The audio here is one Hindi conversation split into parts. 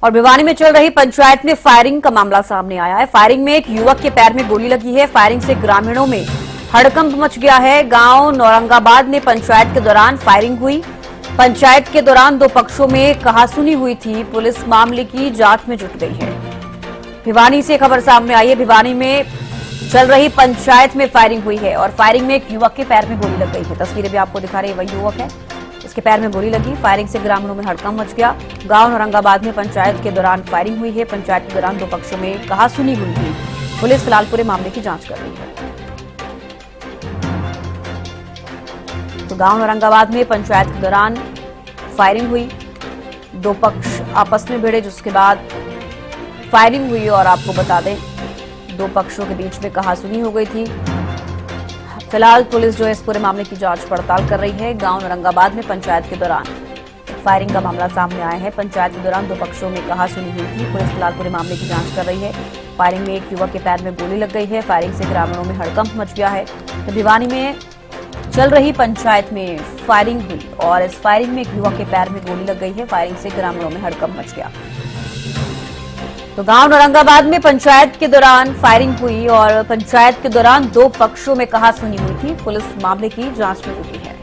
और भिवानी में चल रही पंचायत में फायरिंग का मामला सामने आया है। फायरिंग में एक युवक के पैर में गोली लगी है। फायरिंग से ग्रामीणों में हड़कंप मच गया है। गांव नौरंगाबाद में पंचायत के दौरान फायरिंग हुई। पंचायत के दौरान दो पक्षों में कहासुनी हुई थी। पुलिस मामले की जांच में जुट गई है। भिवानी से खबर सामने आई है। भिवानी में चल रही पंचायत में फायरिंग हुई है और फायरिंग में एक युवक के पैर में गोली लग गई है। तस्वीरें भी आपको दिखा रही है, वही युवक है, इसके पैर में गोली लगी। फायरिंग से ग्रामीणों में हड़कंप मच गया। गांव औरंगाबाद में पंचायत के दौरान फायरिंग हुई है। पंचायत के दौरान दो पक्षों में कहासुनी हुई थी। पुलिस फिलहाल पूरे मामले की जांच कर रही है। तो गांव औरंगाबाद में पंचायत के दौरान फायरिंग हुई, दो पक्ष आपस में भिड़े, जिसके बाद फायरिंग हुई। और आपको बता दें, दो पक्षों के बीच में कहासुनी हो गई थी। फिलहाल पुलिस जो है इस पूरे मामले की जांच पड़ताल कर रही है। गांव औरंगाबाद में पंचायत के दौरान फायरिंग का मामला सामने आया है। पंचायत के दौरान दो पक्षों में कहासुनी हुई थी। पुलिस फिलहाल पूरे मामले की जांच कर रही है। फायरिंग में एक युवक के पैर में गोली लग गई है। फायरिंग से ग्रामीणों में हड़कंप मच गया है। तो भिवानी में चल रही पंचायत में फायरिंग हुई और इस फायरिंग में एक युवक के पैर में गोली लग गई है। फायरिंग से ग्रामीणों में हड़कंप मच गया। तो गांव औरंगाबाद में पंचायत के दौरान फायरिंग हुई और पंचायत के दौरान दो पक्षों में कहासुनी हुई थी। पुलिस मामले की जांच में जुटी है।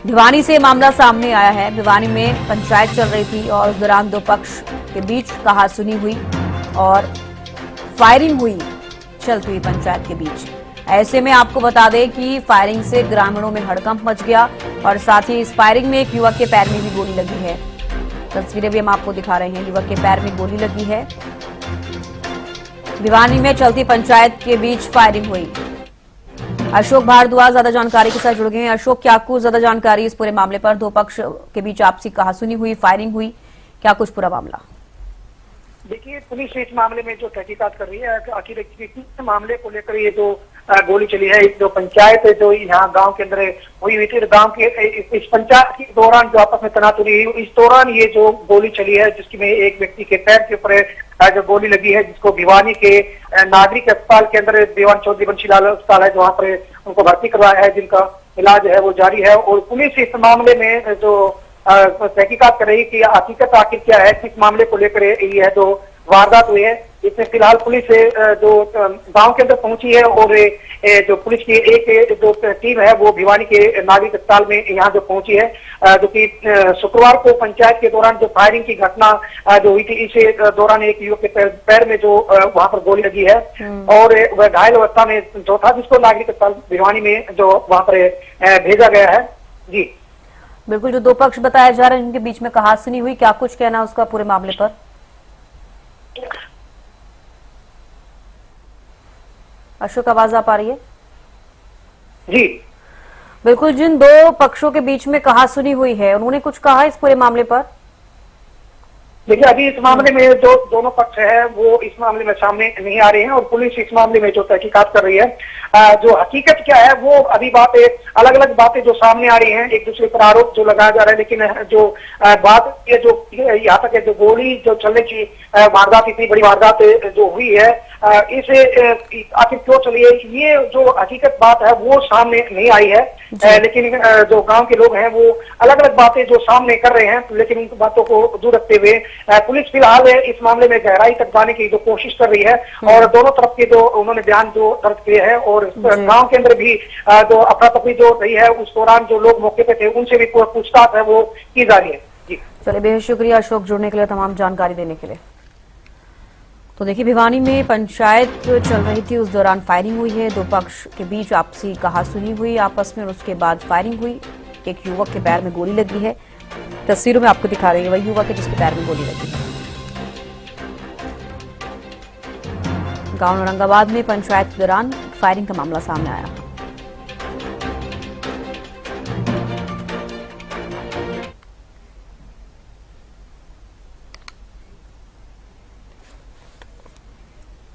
भिवानी से मामला सामने आया है। भिवानी में पंचायत चल रही थी और उस दौरान दो पक्ष के बीच कहासुनी हुई और फायरिंग हुई चलती हुई पंचायत के बीच। ऐसे में आपको बता दें कि फायरिंग से ग्रामीणों में हड़कंप मच गया और साथ ही इस फायरिंग में एक युवक के पैर में भी गोली लगी है। तस्वीरें भी हम आपको दिखा रहे हैं। युवक के पैर में गोली लगी है। भिवानी में चलती पंचायत के बीच फायरिंग हुई। अशोक भारद्वाज ज्यादा जानकारी के साथ जुड़ गए हैं। अशोक, क्या आपको ज्यादा जानकारी इस पूरे मामले पर? दो पक्ष के बीच आपसी कहासुनी हुई, फायरिंग हुई, क्या कुछ पूरा मामला? देखिए, पुलिस इस मामले में जो तहकीकात कर रही है, आखिर इस मामले को लेकर ये जो गोली चली है, जो पंचायत है जो यहाँ गांव के अंदर हुई हुई थी, गांव के इस पंचायत के दौरान जो आपस में तनातुनी हुई, इस दौरान ये जो गोली चली है, जिसमें एक व्यक्ति के पैर के ऊपर जो गोली लगी है, जिसको भिवानी के नागरिक अस्पताल के अंदर, दीवान चौधरी बंशीलाल अस्पताल है, वहां पर उनको भर्ती करवाया है, जिनका इलाज है वो जारी है। और पुलिस इस मामले में जो तहकीकात कर रही है कि हकीकत आखिर क्या है, किस मामले को लेकर यह जो वारदात हुई है। इसमें फिलहाल पुलिस जो गांव के अंदर पहुंची है और जो पुलिस की एक जो टीम है वो भिवानी के नागरिक अस्पताल में यहाँ जो पहुंची है, जो कि शुक्रवार को पंचायत के दौरान जो फायरिंग की घटना जो हुई थी, इस दौरान एक युवक के पैर में जो वहां पर गोली लगी है और वह घायल अवस्था में जो था, जिसको नागरिक अस्पताल भिवानी में जो वहां पर भेजा गया है। जी बिल्कुल, जो दो पक्ष बताया जा रहे हैं उनके बीच में कहासुनी हुई, क्या कुछ कहना उसका पूरे मामले पर? अशोक, आवाज आ पा रही है? जी बिल्कुल, जिन दो पक्षों के बीच में कहासुनी हुई है, उन्होंने कुछ कहा इस पूरे मामले पर? देखिए, अभी इस मामले में जो दोनों पक्ष है वो इस मामले में सामने नहीं आ रहे हैं और पुलिस इस मामले में जो तहकीकात कर रही है, जो हकीकत क्या है वो अभी बातें अलग अलग बातें जो सामने आ रही हैं, एक दूसरे पर आरोप जो लगाया जा रहा है। लेकिन जो बात ये जो यहाँ तक है, जो गोली जो चलने की वारदात, इतनी बड़ी वारदात जो हुई है, इसे आखिर क्यों चली है, ये जो हकीकत बात है वो सामने नहीं आई है। लेकिन जो गांव के लोग हैं वो अलग अलग बातें जो सामने कर रहे हैं, लेकिन उन बातों को दूर रखते हुए पुलिस फिलहाल इस मामले में गहराई तक जाने की जो कोशिश कर रही है और दोनों तरफ के जो उन्होंने बयान जो दर्ज किए हैं और गांव के अंदर भी जो अफरा तफरी जो रही है, उस दौरान जो लोग मौके पे थे उनसे भी पूछताछ है वो की जा रही है। जी चलिए, बेहद शुक्रिया अशोक जुड़ने के लिए, तमाम जानकारी देने के लिए। तो देखिए, भिवानी में पंचायत चल रही थी, उस दौरान फायरिंग हुई है। दो पक्ष के बीच आपसी कहासुनी हुई आपस में और उसके बाद फायरिंग हुई। एक युवक के पैर में गोली लगी है। तस्वीरों में आपको दिखा रही है, वही युवक है जिसके पैर में गोली लगी है। गांव औरंगाबाद में पंचायत के दौरान फायरिंग का मामला सामने आया।